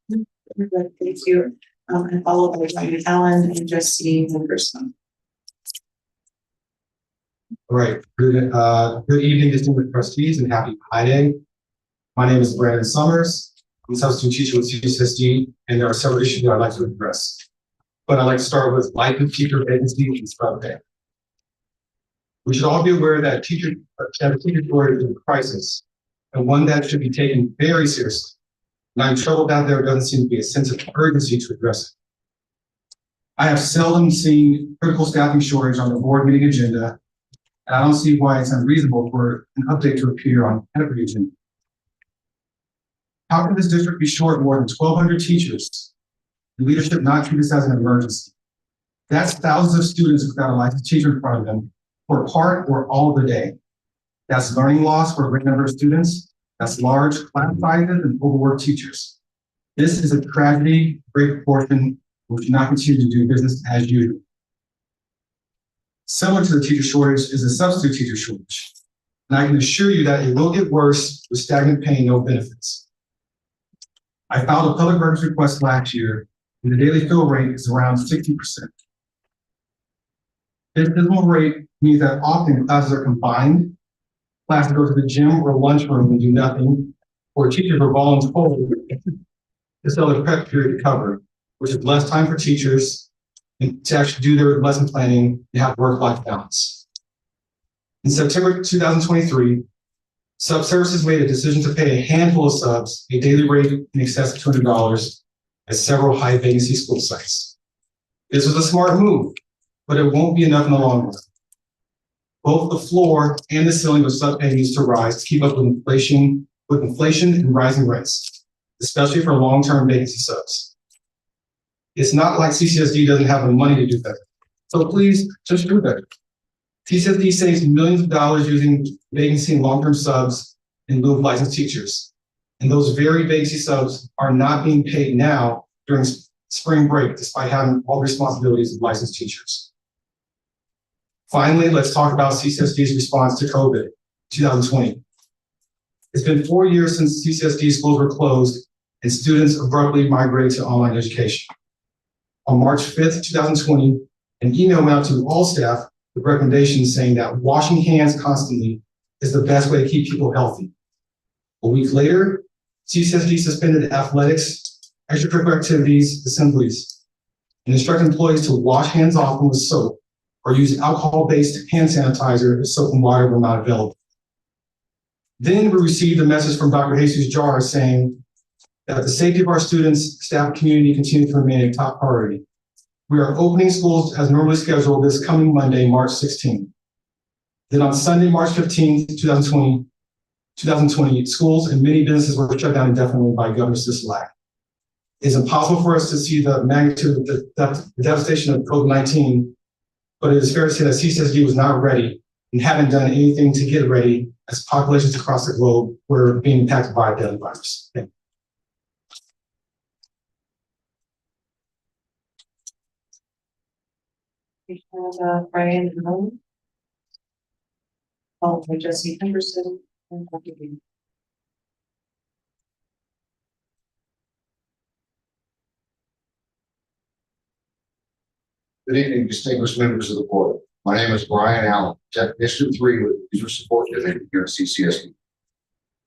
Thank you. And followed by Brian Allen and Jesse Henderson. All right, good evening, distinguished trustees, and happy Pi Day. My name is Brandon Summers. I'm a substitute teacher with CCSD, and there are several issues that I'd like to address. But I'd like to start with licensed teacher vacancies and scrub pay. We should all be aware that a teacher shortage is a crisis, and one that should be taken very seriously. And I'm troubled that there doesn't seem to be a sense of urgency to address it. I have seldom seen critical staffing shortage on the board meeting agenda, and I don't see why it's unreasonable for an update to appear on every agenda. How can this district be short more than 1,200 teachers? The leadership not treat this as an emergency. That's thousands of students without a licensed teacher in front of them for part or all of the day. That's learning loss for a great number of students. That's large class sizes and overworked teachers. This is a tragedy, great proportion. We should not continue to do business as usual. Similar to the teacher shortage is a substitute teacher shortage. And I can assure you that it will get worse with stagnant pay and no benefits. I filed a public records request last year, and the daily fill rate is around 60%. This dismal rate means that often classes are combined. Classes go to the gym or lunchroom and do nothing, or teachers are voluntold to sell their prep period to cover, which is less time for teachers and to actually do their lesson planning and have work-life balance. In September 2023, Subservices made a decision to pay a handful of subs a daily rate in excess of $200 at several high vacancy school sites. This was a smart move, but it won't be enough in the long run. Both the floor and the ceiling of sub pay needs to rise to keep up with inflation and rising rents, especially for long-term vacancy subs. It's not like CCSD doesn't have the money to do better. So please just do better. CCSD saves millions of dollars using vacancy and long-term subs in lieu of licensed teachers. And those very vacancy subs are not being paid now during spring break, despite having all the responsibilities of licensed teachers. Finally, let's talk about CCSD's response to COVID 2020. It's been 4 years since CCSD schools were closed and students abruptly migrated to online education. On March 5th, 2020, an email went out to all staff with recommendations saying that washing hands constantly is the best way to keep people healthy. A week later, CCSD suspended athletics, extracurricular activities, assemblies, and instructed employees to wash hands often with soap or use alcohol-based hand sanitizer if soap and water were not available. Then we received a message from Dr. Jesus Jar saying that the safety of our students, staff, and community continue to remain a top priority. We are opening schools as normally scheduled this coming Monday, March 16th. Then on Sunday, March 15th, 2020, schools and many businesses were shut down indefinitely by Governor Sisolak. It is impossible for us to see the magnitude of the devastation of COVID-19, but it is fair to say that CCSD was not ready and haven't done anything to get ready as populations across the globe were being impacted by a deadly virus. Thank you. We have Brian Hone. Followed by Jesse Henderson and Dr. Bean. Good evening, distinguished members of the board. My name is Brian Allen, Technician 3 with User Support Division here at CCSD.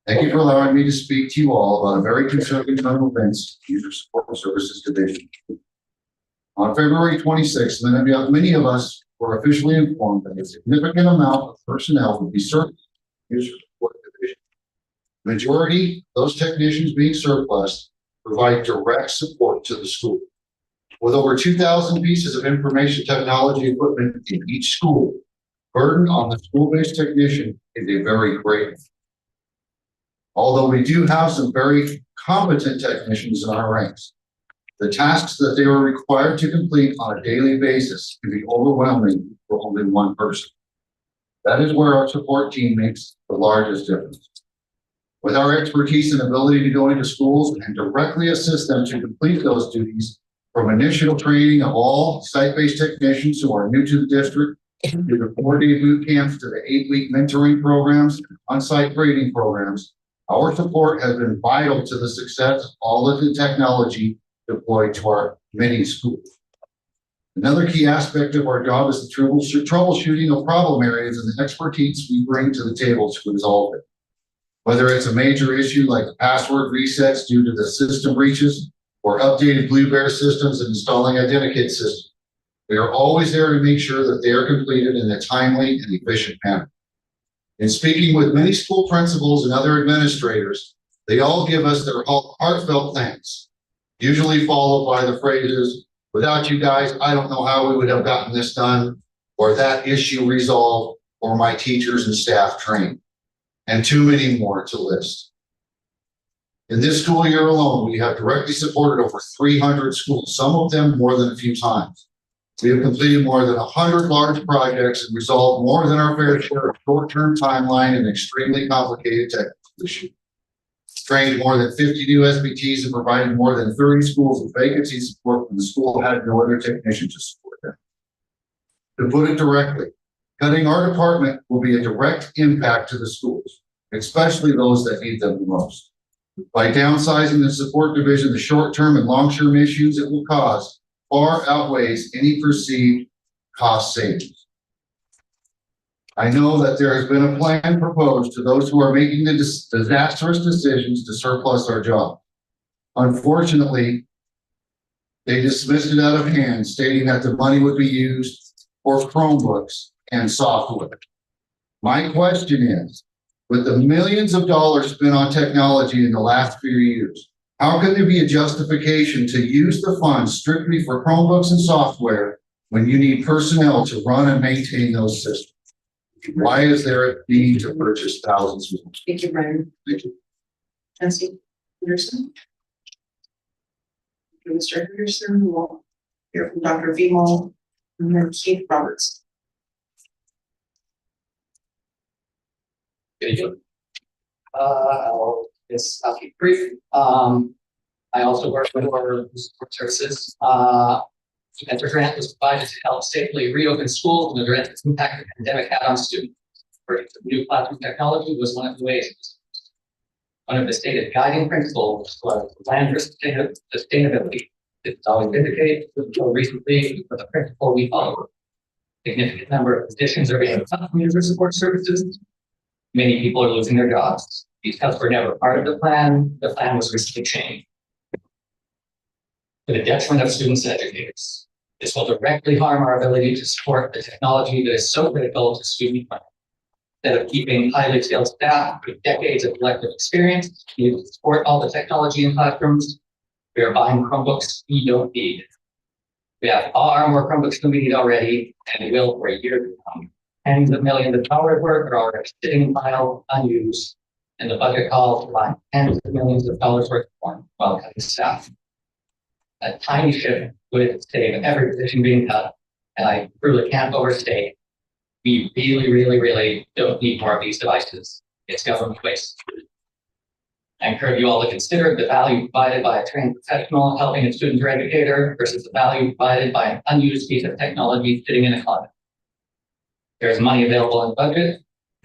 Thank you for allowing me to speak to you all about a very concerning turn of events, User Support Services Division. On February 26th, many of us were officially informed that a significant amount of personnel would be served in the User Support Division. The majority of those technicians being surplus provide direct support to the school. With over 2,000 pieces of information technology equipment in each school, burden on the school-based technician is a very great one. Although we do have some very competent technicians in our ranks, the tasks that they are required to complete on a daily basis can be overwhelming for only one person. That is where our support team makes the largest difference. With our expertise and ability to go into schools and directly assist them to complete those duties, from initial training of all site-based technicians who are new to the district, to the 4-day boot camps, to the 8-week mentoring programs, on-site training programs, our support has been vital to the success of all of the technology deployed to our many schools. Another key aspect of our job is the troubleshooting of problem areas and the expertise we bring to the table to resolve it. Whether it's a major issue like password resets due to the system breaches, or updated Blue Bear systems and installing Identikit systems, we are always there to make sure that they are completed in a timely and efficient manner. In speaking with many school principals and other administrators, they all give us their heartfelt thanks, usually followed by the phrases, "Without you guys, I don't know how we would have gotten this done," or "that issue resolved," or "my teachers and staff trained," and too many more to list. In this school year alone, we have directly supported over 300 schools, some of them more than a few times. We have completed more than 100 large projects and resolved more than our fair share of short-term timeline and extremely complicated technical issues. Trained more than 50 new SBTs and provided more than 30 schools with vacancy support when the school had no other technician to support them. To put it directly, cutting our department will be a direct impact to the schools, especially those that need them the most. By downsizing the support division, the short-term and long-term issues it will cause far outweighs any perceived cost savings. I know that there has been a plan proposed to those who are making the disastrous decisions to surplus our job. Unfortunately, they dismissed it out of hand, stating that the money would be used for Chromebooks and software. My question is, with the millions of dollars spent on technology in the last few years, how can there be a justification to use the funds strictly for Chromebooks and software when you need personnel to run and maintain those systems? Why is there a need to purchase thousands of them? Thank you, Brian. Thank you. Jesse Henderson. Mr. Henderson, we'll hear from Dr. Vimo and then Keith Roberts. Good evening. I'll keep brief. I also work with our support services. The grant was provided to help safely reopen schools and address the impact the pandemic had on students. New classroom technology was one of the ways. One of the stated guiding principles was plan for sustainability. It's always indicated until recently for the principle we follow. Significant number of positions are being cut from user support services. Many people are losing their jobs. These cuts were never part of the plan. The plan was recently changed to the detriment of students and educators. This will directly harm our ability to support the technology that is so critical to student learning. Instead of keeping highly skilled staff with decades of collective experience to support all the technology in classrooms, we are buying Chromebooks we don't need. We have all our more Chromebooks than we need already, and we will for a year to come. Tens of millions of dollars worth are already sitting in files unused, and the budget calls to buy tens of millions of dollars worth of form while cutting staff. A tiny shift would save every position being cut, and I really can't overstate. We really don't need more of these devices. It's government waste. I encourage you all to consider the value provided by a trained professional helping a student or educator versus the value provided by an unused piece of technology sitting in a closet. There's money available in the budget.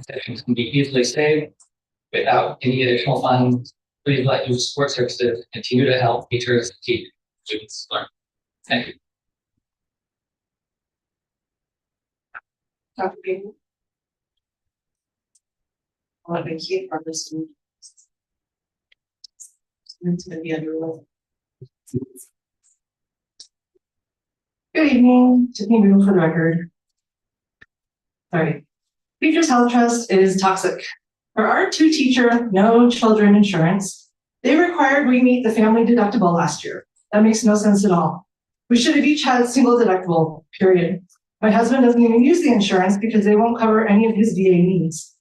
Sessions can be easily saved without any additional funds. Please let youth support services continue to help teachers teach students learn. Thank you. Dr. Beaton? I want to keep for this one. It's going to be under rule. Good evening, Tiffany Beagle for the record. Sorry. Teachers Health Trust is toxic. For our two-teacher, no children insurance, they required we meet the family deductible last year. That makes no sense at all. We should have each had single deductible, period. My husband doesn't even use the insurance because they won't cover any of his VA needs.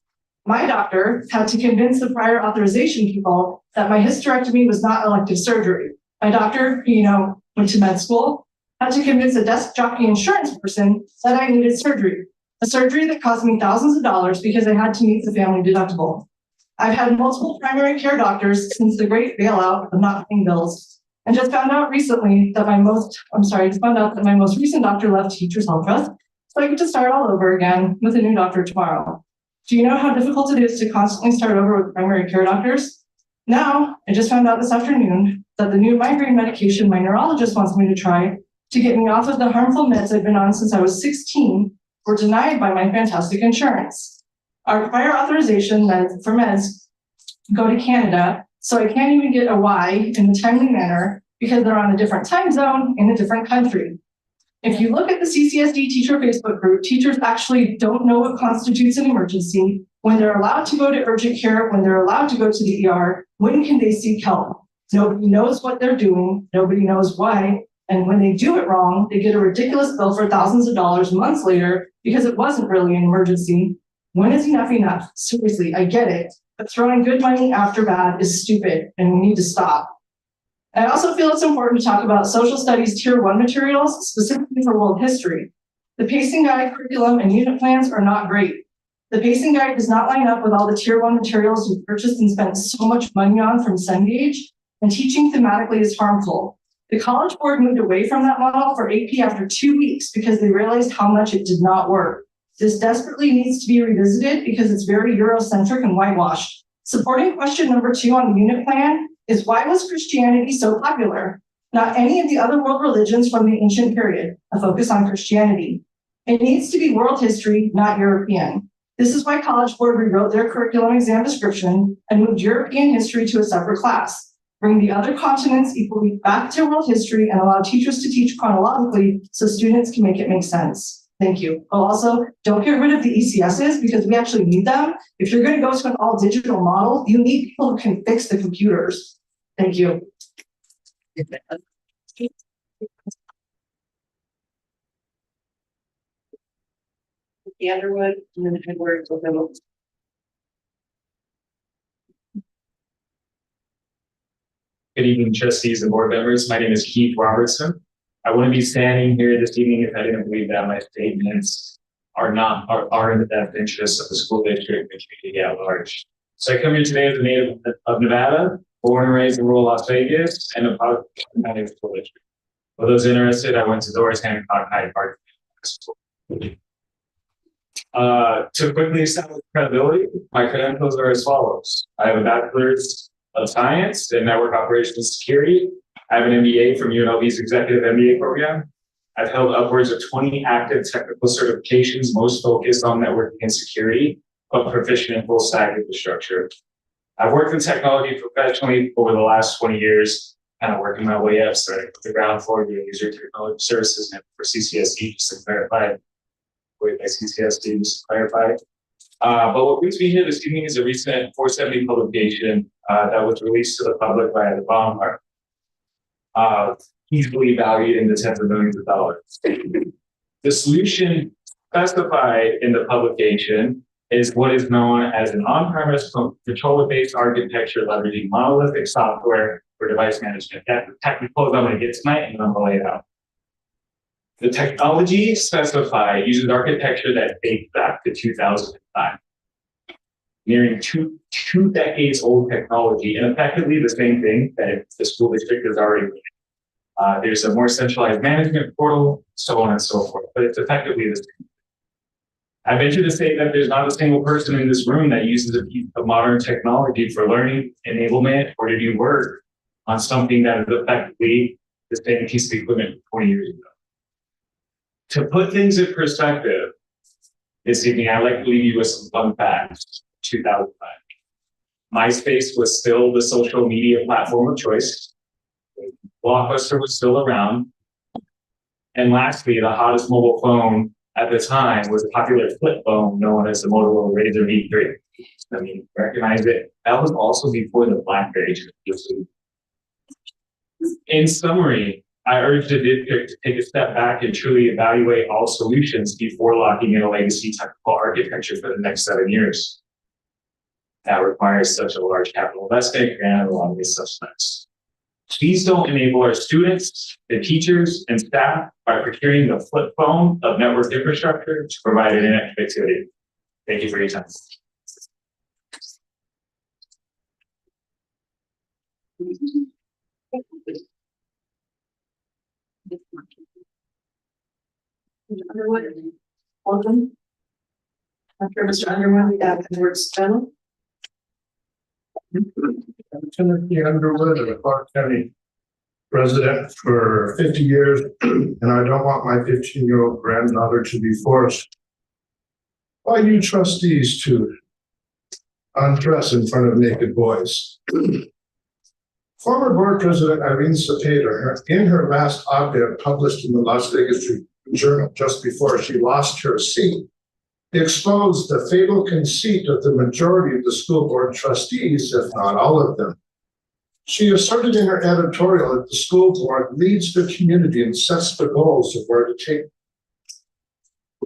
My doctor had to convince the prior authorization people that my hysterectomy was not elective surgery. My doctor, who, went to med school, had to convince a desk jockey insurance person that I needed surgery. A surgery that cost me thousands of dollars because I had to meet the family deductible. I've had multiple primary care doctors since the great bailout of not paying bills, and just found out recently that my most recent doctor left Teachers Health Trust, so I get to start all over again with a new doctor tomorrow. Do you know how difficult it is to constantly start over with primary care doctors? Now, I just found out this afternoon that the new migraine medication my neurologist wants me to try to get me off of the harmful meds I've been on since I was 16 were denied by my fantastic insurance. Our prior authorization for meds go to Canada, so I can't even get a Y in a timely manner because they're on a different time zone in a different country. If you look at the CCSD teacher Facebook group, teachers actually don't know what constitutes an emergency, when they're allowed to go to urgent care, when they're allowed to go to the ER, when can they seek help? Nobody knows what they're doing, nobody knows why, and when they do it wrong, they get a ridiculous bill for thousands of dollars months later because it wasn't really an emergency. When is enough enough? Seriously, I get it, but throwing good money after bad is stupid and we need to stop. I also feel it's important to talk about social studies tier 1 materials, specifically for world history. The pacing guide, curriculum, and unit plans are not great. The pacing guide does not line up with all the tier 1 materials you've purchased and spent so much money on from Cengage, and teaching thematically is harmful. The College Board moved away from that model for AP after 2 weeks because they realized how much it did not work. This desperately needs to be revisited because it's very Eurocentric and whitewashed. Supporting question number 2 on the unit plan is, why was Christianity so popular? Not any of the other world religions from the ancient period, a focus on Christianity. It needs to be world history, not European. This is why College Board rewrote their curriculum exam description and moved European history to a separate class. Bring the other continents equally back to world history and allow teachers to teach chronologically so students can make it make sense. Thank you. Oh, also, don't get rid of the ECSs because we actually need them. If you're going to go to an all digital model, you need people who can fix the computers. Thank you. Underwood, and then Edwards will go. Good evening, trustees and board members. My name is Keith Robertson. I wouldn't be standing here this evening if I didn't believe that my statements are in the best interest of the school district and community at large. So I come here today as a native of Nevada, born and raised in rural Las Vegas, and a product of the County School District. For those interested, I went to Doris Hancock Hyde Park School. To quickly establish credibility, my credentials are as follows. I have a bachelor's of science in network operations and security. I have an MBA from UNLV's executive MBA program. I've held upwards of 20 active technical certifications, most focused on networking and security, but proficient in full stack infrastructure. I've worked in technology professionally over the last 20 years, kind of working my way up, starting with the ground floor, doing user technology services, and for CCSD, just to clarify. Wait, by CCSD, just to clarify. But what brings me here this evening is a recent 470 publication that was released to the public by the Baum. easily valued in the tens of millions of dollars. The solution specified in the publication is what is known as an on-premise controller-based architecture leveraging monolithic software for device management. That's the technical I'm going to get tonight, and I'm going to lay it out. The technology specified uses architecture that dates back to 2005, nearing two decades old technology, and effectively the same thing that the school district has already made. There's a more centralized management portal, so on and so forth, but it's effectively the same. I venture to say that there's not a single person in this room that uses a piece of modern technology for learning, enablement, or to do work on something that is effectively the same piece of equipment 20 years ago. To put things in perspective, this evening, I'd like to leave you with some fun facts. 2005. MySpace was still the social media platform of choice. Blockbuster was still around. And lastly, the hottest mobile phone at the time was a popular flip phone known as the Motorola Razr V3. I mean, recognize it. That was also before the BlackBerry. In summary, I urge the district to take a step back and truly evaluate all solutions before locking in a legacy technical architecture for the next 7 years. That requires such a large capital investment and a lot of these suspects. Please don't enable our students, the teachers, and staff by procuring the flip phone of network infrastructure to provide internet connectivity. Thank you for your time. Underwood, welcome. After Mr. Underwood, we have Edward Stone. I'm Timothy Underwood, a Clark County resident for 50 years, and I don't want my 15-year-old granddaughter to be forced by you trustees to undress in front of naked boys. Former board president Irene Cepeda, in her last op-ed published in the Las Vegas Journal just before she lost her seat, exposed the fatal conceit of the majority of the school board trustees, if not all of them. She asserted in her editorial that the school board leads the community and sets the goals of where to take.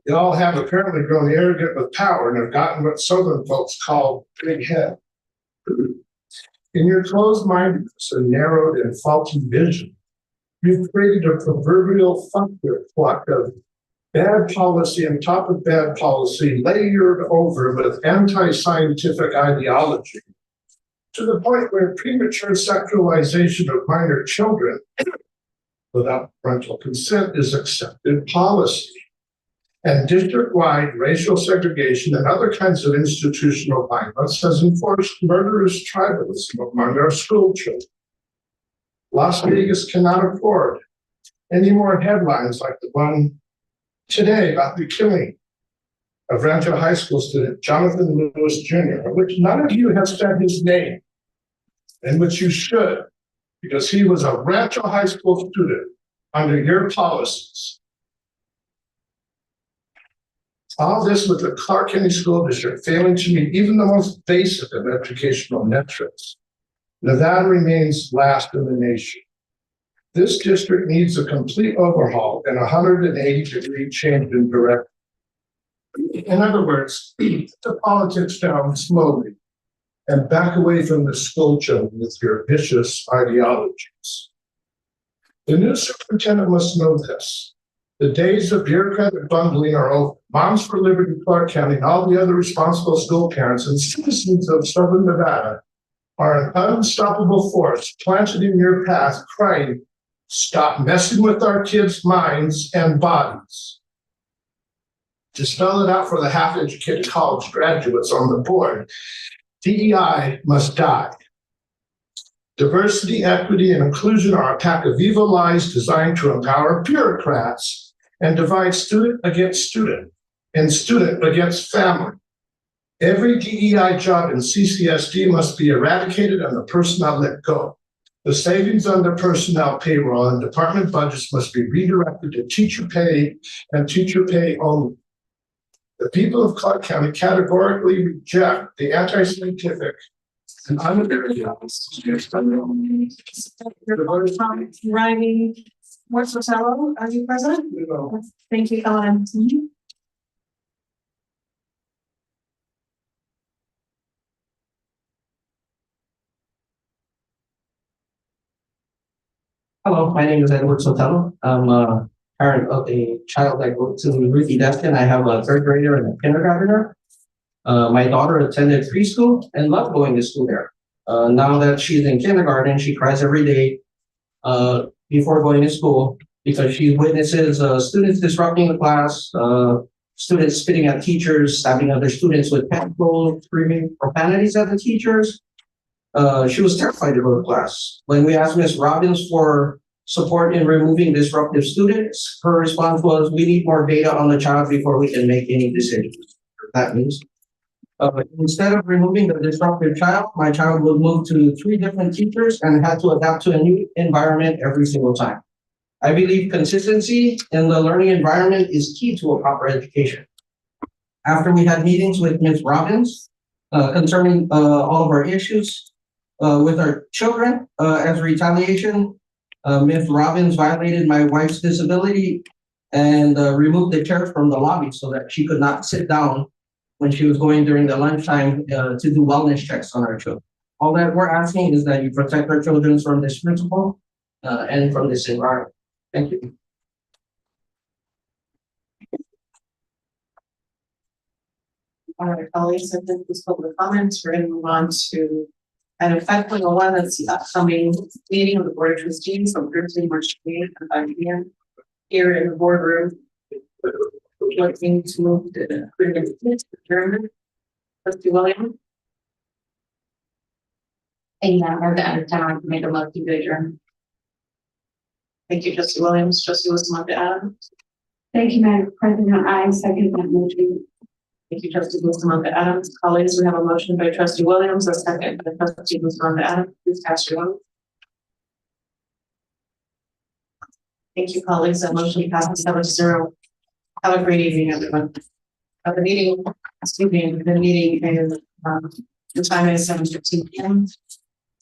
We all have apparently grown arrogant with power and have gotten what Southern folks call big head. In your closed-mindedness and narrowed and faulty vision, you've created a proverbial flock of bad policy on top of bad policy layered over with anti-scientific ideology to the point where premature sexualization of minor children without parental consent is accepted policy. And district-wide racial segregation and other kinds of institutional violence has enforced murderous tribalism among our school children. Las Vegas cannot afford any more headlines like the one today about the killing of Rancho High School student Jonathan Lewis Jr., of which none of you have said his name, and which you should, because he was a Rancho High School student under your policies. All this with the Clark County School District failing to meet even the most basic of educational metrics. Nevada remains last in the nation. This district needs a complete overhaul and a 180-degree change in direction. In other words, put the politics down slowly and back away from the school children with your vicious ideologies. The new superintendent must know this. The days of bureaucratic bungling are over. Moms for Liberty, Clark County, and all the other responsible school parents and citizens of Southern Nevada are an unstoppable force planted in your path, crying, "Stop messing with our kids' minds and bodies." To spell it out for the half-educated college graduates on the board, DEI must die. Diversity, equity, and inclusion are a pack of evil lies designed to empower bureaucrats and divide student against student and student against family. Every DEI job in CCSD must be eradicated and the personnel let go. The savings on the personnel payroll and department budgets must be redirected to teacher pay and teacher pay only. The people of Clark County categorically reject the anti-scientific and Running Board Sotelo, are you present? Thank you, Ellen. Hello, my name is Edward Sotelo. I'm a parent of a child that goes to Ruthie Destin. I have a third grader and a kindergartner. My daughter attended preschool and loved going to school there. Now that she's in kindergarten, she cries every day before going to school because she witnesses students disrupting the class, students spitting at teachers, stabbing other students with pencils, screaming profanities at the teachers. She was terrified to go to class. When we asked Ms. Robbins for support in removing disruptive students, her response was, "We need more data on the child before we can make any decisions." That means, instead of removing the disruptive child, my child would move to 3 different teachers and had to adapt to a new environment every single time. I believe consistency in the learning environment is key to a proper education. After we had meetings with Ms. Robbins concerning all of our issues, with our children, as retaliation, Ms. Robbins violated my wife's disability and removed the chair from the lobby so that she could not sit down when she was going during the lunchtime to do wellness checks on our children. All that we're asking is that you protect our children from this principal and from this environment. Thank you. All right, colleagues, I think this public comments, we're gonna move on to item 5.01, that's the upcoming meeting of the Board of Trustees on Thursday, March 28th at 5 p.m. here in the boardroom. Looking to move the adjournment. Trustee Williams. And now, at the end of time, I can make a motion to adjourn. Thank you, Trustee Williams. Trustee Bustamante Adams. Thank you, Madam President. I second that motion. Thank you, Trustee Bustamante Adams. Colleagues, we have a motion by Trustee Williams, a second by Trustee Bustamante Adams. Please cast your vote. Thank you, colleagues. That motion passes 7-0. Have a great evening, everyone. The meeting, the meeting is, the time is 7:15 p.m.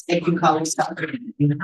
Thank you, colleagues. Have a great evening.